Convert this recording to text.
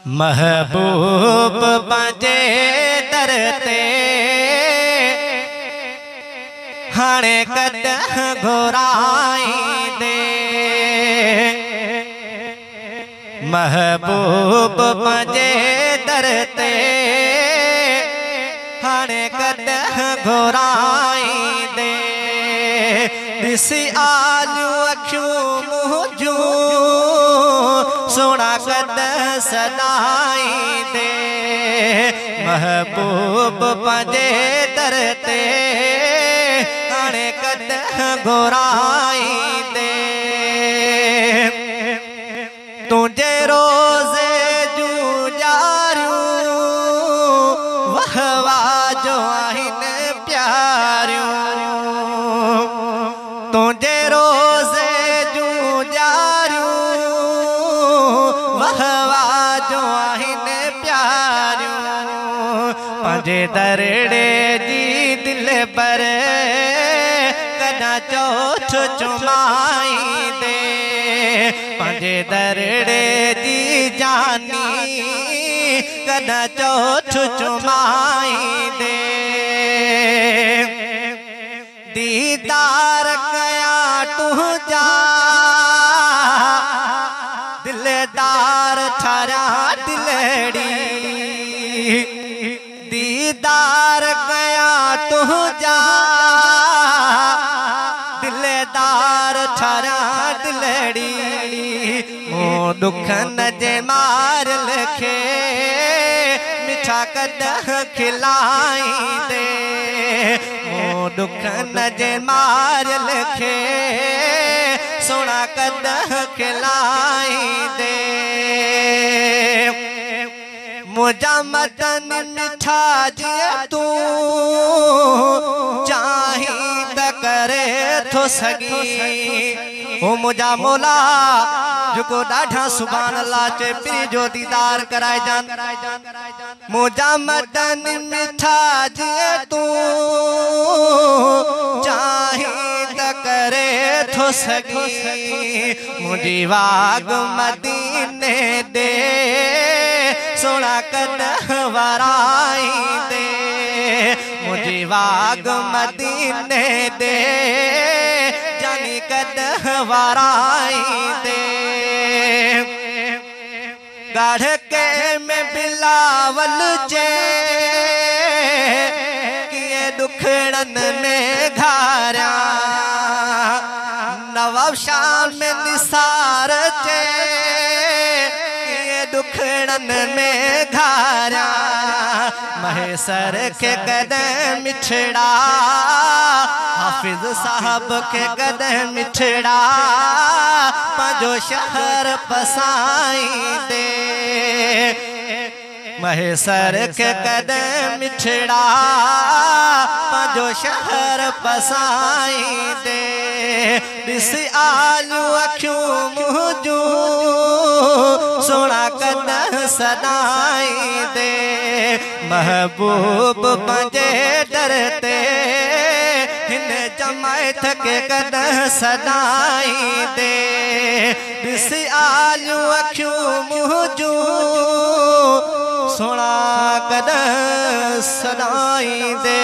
महबूब पंजे दर ते हाणे कदह घुराई दे। महबूब पंजे दर ते हाणे कदह घुराई दे। दिसी आलू अखियूं मुंहिंजूं सोना कदह सदाई दे। महबूब पंजे दर ते हाणे कदह घुराई दे। तुझे रोज़े जूं ॼारियूं वहवा जो आहिनि प्यारियूं। तुझे रोज़े जूं ॼारियूं वहवा जो आहिनि प्यारियूं। पंजे दरड़े जी दिल पर कदा चौथ चुमाई दे। पंजे दरड़े जी जानी कदा चौथ चुमाई दे। दीदार कया तुझा दिलदार थारा दिलड़ी। दीदार कया तुझा दिलदार थारा दिलड़ी। मो दुखन जे मार लखे मिठा कदह खिलाई दे। मो दुखन जे मार लखे सोना कदह खिलाई दे। मुझा मदन मिठा जे तू चाही त करे थो सगी। ओ मुझा मौला जो ॾाढा सुभान अल्लाह चे पीर जो दीदार कराए जान। मुझा मदन मिठा जे तू चाही त करे थो सगी। मुझी वाग मदीने दे सोना कदह वराई दे। मुझी वाग मदीने दे जानी कदह वराई दे। गढ़ के में बिलावल चे किए दुखड़न में घारा। नवाब शाह में निसार चे किए दुखड़न में घारा। महेसर के कदम मिठड़ा हाफिज साहब के कदम मिठड़ा पंजो शहर पसाई दे। महेसर के कदम मिठड़ा पंजो शहर पसाई दे। दिस आलू अखियूं मुंहिंजूं सोना कदह सदाई दे। महबूब पंजे दर ते हिन जमायत के कदह सदाई दे। दिस आलू अखियूं मुंहिंजूं सोना कदह सदाई दे।